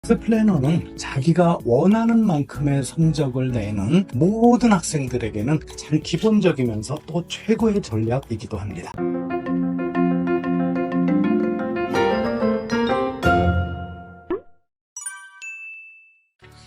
학습 플래너는 자기가 원하는 만큼의 성적을 내는 모든 학생들에게는 가장 기본적이면서 또 최고의 전략이기도 합니다.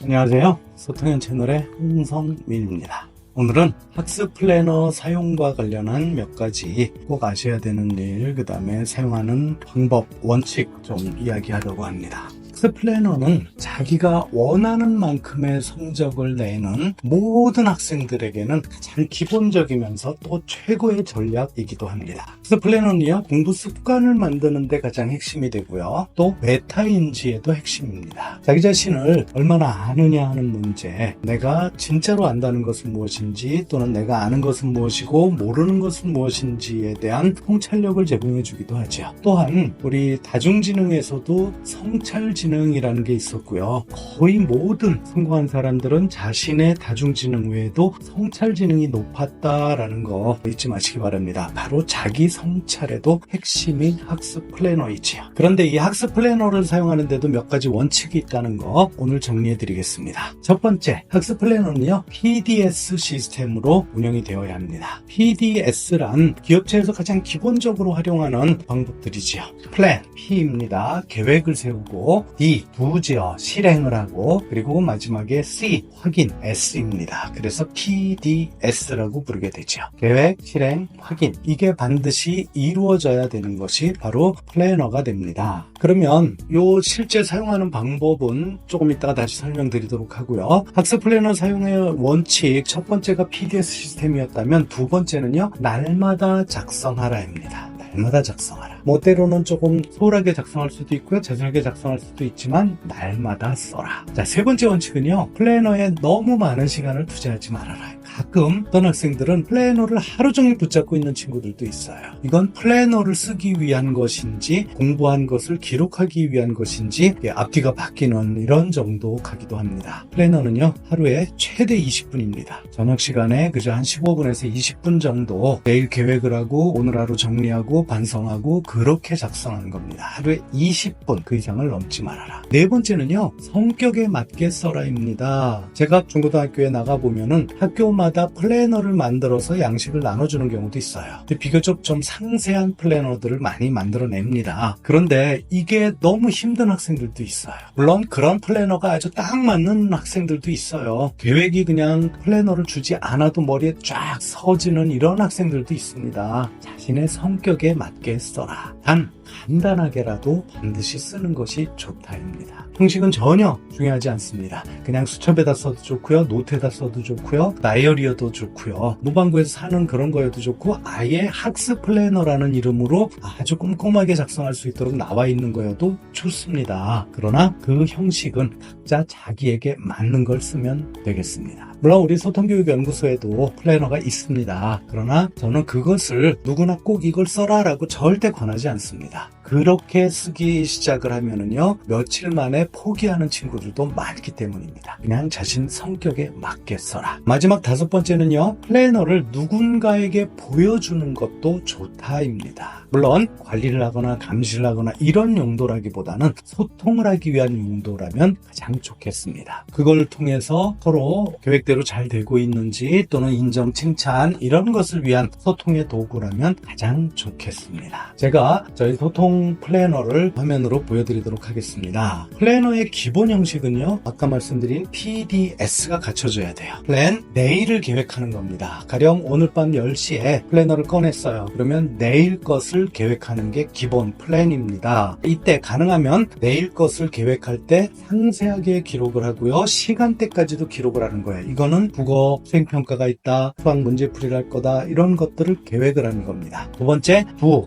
안녕하세요. 소통연 채널의 홍성민입니다. 오늘은 학습 플래너 사용과 관련한 몇 가지 꼭 아셔야 되는 일, 그 다음에 사용하는 방법, 원칙 좀 이야기하려고 합니다. 학습 플래너는 자기가 원하는 만큼의 성적을 내는 모든 학생들에게는 가장 기본적이면서 또 최고의 전략이기도 합니다. 학습 플래너는요, 공부 습관을 만드는 데 가장 핵심이 되고요, 또 메타인지에도 핵심입니다. 자기 자신을 얼마나 아느냐 하는 문제, 내가 진짜로 안다는 것은 무엇인지, 또는 내가 아는 것은 무엇이고 모르는 것은 무엇인지에 대한 통찰력을 제공해 주기도 하죠. 또한 우리 다중지능에서도 성찰지능이라는 게 있었고요. 거의 모든 성공한 사람들은 자신의 다중지능 외에도 성찰지능이 높았다라는 거 잊지 마시기 바랍니다. 바로 자기 성찰에도 핵심인 학습 플래너이지요. 그런데 이 학습 플래너를 사용하는데도 몇 가지 원칙이 있다는 거 오늘 정리해 드리겠습니다. 첫 번째, 학습 플래너는요, PDS 시스템으로 운영이 되어야 합니다. PDS란 기업체에서 가장 기본적으로 활용하는 방법들이지요. 플랜, P입니다. 계획을 세우고, D, 두지어, 실행을 하고, 그리고 마지막에 C, 확인, S입니다. 그래서 PDS라고 부르게 되죠. 계획, 실행, 확인. 이게 반드시 이루어져야 되는 것이 바로 플래너가 됩니다. 그러면 요 실제 사용하는 방법은 조금 이따가 다시 설명드리도록 하고요. 학습 플래너 사용의 원칙, 첫 번째가 PDS 시스템이었다면 두 번째는요, 날마다 작성하라입니다. 날마다 작성하라. 뭐 때로는 조금 소홀하게 작성할 수도 있고요, 자세하게 작성할 수도 있지만 날마다 써라. 자, 세 번째 원칙은요, 플래너에 너무 많은 시간을 투자하지 말아라. 가끔 어떤 학생들은 플래너를 하루 종일 붙잡고 있는 친구들도 있어요. 이건 플래너를 쓰기 위한 것인지 공부한 것을 기록하기 위한 것인지 앞뒤가 바뀌는 이런 정도 가기도 합니다. 플래너는요, 하루에 최대 20분입니다. 저녁 시간에 그저 한 15분에서 20분 정도 내일 계획을 하고 오늘 하루 정리하고 반성하고 그렇게 작성하는 겁니다. 하루에 20분, 그 이상을 넘지 말아라. 네 번째는요, 성격에 맞게 써라입니다. 제가 중고등학교에 나가보면은 학교마다 플래너를 만들어서 양식을 나눠주는 경우도 있어요. 근데 비교적 좀 상세한 플래너들을 많이 만들어냅니다. 그런데 이게 너무 힘든 학생들도 있어요. 물론 그런 플래너가 아주 딱 맞는 학생들도 있어요. 계획이 그냥 플래너를 주지 않아도 머리에 쫙 서지는 이런 학생들도 있습니다. 자신의 성격에 맞게 써라. 단 간단하게라도 반드시 쓰는 것이 좋다입니다. 형식은 전혀 중요하지 않습니다. 그냥 수첩에다 써도 좋고요, 노트에다 써도 좋고요, 다이어리여도 좋고요, 무방구에서 사는 그런 거여도 좋고, 아예 학습 플래너라는 이름으로 아주 꼼꼼하게 작성할 수 있도록 나와 있는 거여도 좋습니다. 그러나 그 형식은 각자 자기에게 맞는 걸 쓰면 되겠습니다. 물론 우리 소통교육연구소에도 플래너가 있습니다. 그러나 저는 그것을 누구나 꼭 이걸 써라라고 절대 권하지 않습니다. 그렇게 쓰기 시작을 하면은요, 며칠 만에 포기하는 친구들도 많기 때문입니다. 그냥 자신 성격에 맞게 써라. 마지막 다섯 번째는요, 플래너를 누군가에게 보여주는 것도 좋다입니다. 물론 관리를 하거나 감시를 하거나 이런 용도라기보다는 소통을 하기 위한 용도라면 가장 좋겠습니다. 그걸 통해서 서로 계획대로 잘 되고 있는지, 또는 인정, 칭찬 이런 것을 위한 소통의 도구라면 가장 좋겠습니다. 제가 저희 소통 플래너를 화면으로 보여드리도록 하겠습니다. 플래너의 기본 형식은요, 아까 말씀드린 PDS가 갖춰져야 돼요. 플랜, 내일을 계획하는 겁니다. 가령 오늘 밤 10시에 플래너를 꺼냈어요. 그러면 내일 것을 계획하는 게 기본 플랜입니다. 이때 가능하면 내일 것을 계획할 때 상세하게 기록을 하고요, 시간대까지도 기록을 하는 거예요. 이거는 국어 수행평가가 있다, 수학 문제풀이를 할 거다, 이런 것들을 계획을 하는 겁니다. 두 번째,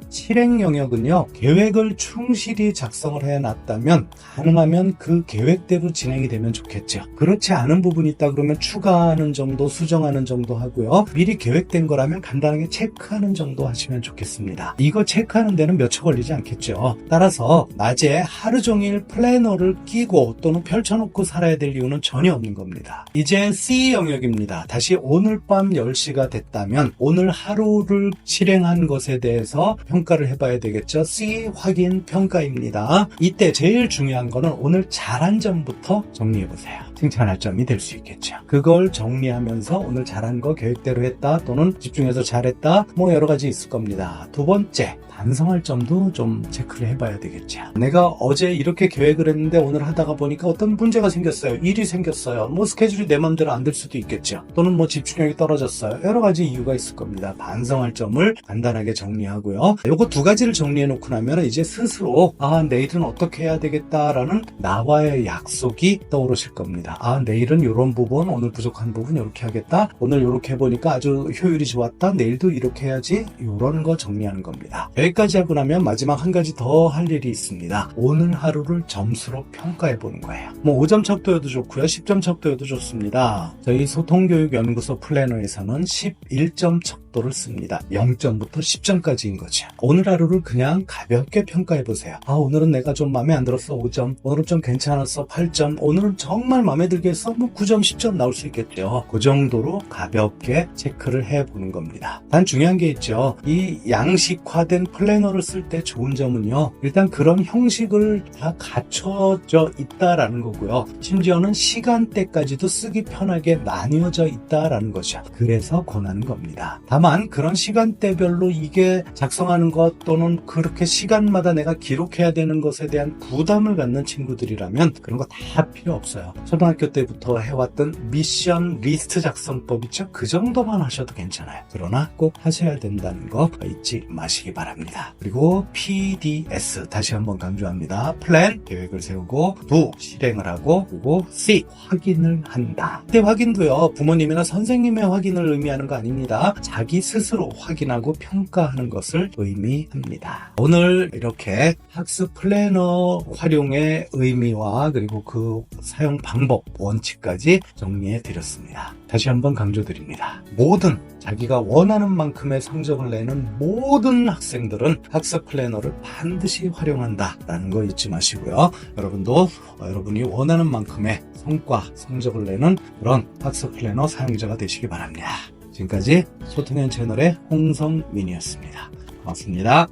실행 영역은요, 계획을 충실히 작성을 해놨다면 가능하면 그 계획대로 진행이 되면 좋겠죠. 그렇지 않은 부분이 있다 그러면 추가하는 정도, 수정하는 정도 하고요, 미리 계획된 거라면 간단하게 체크하는 정도 하시면 좋겠습니다. 이거 체크하는 데는 몇 초 걸리지 않겠죠. 따라서 낮에 하루 종일 플래너를 끼고 또는 펼쳐놓고 살아야 될 이유는 전혀 없는 겁니다. 이제 C 영역입니다. 다시 오늘 밤 10시가 됐다면 오늘 하루를 실행한 것에 대해서 평가를 해봐야 되겠죠. C 확인, 평가입니다. 이때 제일 중요한 거는 오늘 잘한 점부터 정리해보세요. 칭찬할 점이 될 수 있겠죠. 그걸 정리하면서 오늘 잘한 거 계획대로 했다 또는 집중해서 잘했다 뭐 여러 가지 있을 겁니다. 두 번째, 반성할 점도 좀 체크를 해봐야 되겠죠. 내가 어제 이렇게 계획을 했는데 오늘 하다가 보니까 어떤 문제가 생겼어요. 일이 생겼어요. 뭐 스케줄이 내 맘대로 안 될 수도 있겠죠. 또는 뭐 집중력이 떨어졌어요. 여러 가지 이유가 있을 겁니다. 반성할 점을 간단하게 정리하고요. 요거 두 가지를 정리해 놓고 나면 이제 스스로 내일은 어떻게 해야 되겠다라는 나와의 약속이 떠오르실 겁니다. 내일은 이런 부분, 오늘 부족한 부분 이렇게 하겠다. 오늘 이렇게 해보니까 아주 효율이 좋았다. 내일도 이렇게 해야지. 이런 거 정리하는 겁니다. 여기까지 하고 나면 마지막 한 가지 더 할 일이 있습니다. 오늘 하루를 점수로 평가해 보는 거예요. 뭐 5점 척도여도 좋고요. 10점 척도여도 좋습니다. 저희 소통교육연구소 플래너에서는 11점 척도를 씁니다. 0점부터 10점까지인 거죠. 오늘 하루를 그냥 가볍게 평가해 보세요. 오늘은 내가 좀 마음에 안 들었어. 5점. 오늘은 좀 괜찮았어. 8점. 오늘은 정말 마음에 들게 했어. 뭐 9점, 10점 나올 수 있겠죠. 그 정도로 가볍게 체크를 해 보는 겁니다. 단 중요한 게 있죠. 이 양식화된 플래너를 쓸 때 좋은 점은요. 일단 그런 형식을 다 갖춰져 있다라는 거고요. 심지어는 시간대까지도 쓰기 편하게 나뉘어져 있다라는 거죠. 그래서 권하는 겁니다. 다만 그런 시간대별로 이게 작성하는 것 또는 그렇게 시간마다 내가 기록해야 되는 것에 대한 부담을 갖는 친구들이라면 그런 거 다 필요 없어요. 초등학교 때부터 해왔던 미션 리스트 작성법 있죠? 그 정도만 하셔도 괜찮아요. 그러나 꼭 하셔야 된다는 거 잊지 마시기 바랍니다. 그리고 PDS 다시 한번 강조합니다. 플랜, 계획을 세우고, 도, 실행을 하고, 그리고 C, 확인을 한다. 이때 확인도요, 부모님이나 선생님의 확인을 의미하는 거 아닙니다. 자기 스스로 확인하고 평가하는 것을 의미합니다. 오늘 이렇게 학습 플래너 활용의 의미와 그리고 그 사용 방법, 원칙까지 정리해 드렸습니다. 다시 한번 강조드립니다. 자기가 원하는 만큼의 성적을 내는 모든 학생들은 학습 플래너를 반드시 활용한다라는 거 잊지 마시고요. 여러분도 여러분이 원하는 만큼의 성과, 성적을 내는 그런 학습 플래너 사용자가 되시기 바랍니다. 지금까지 소통연 채널의 홍성민이었습니다. 고맙습니다.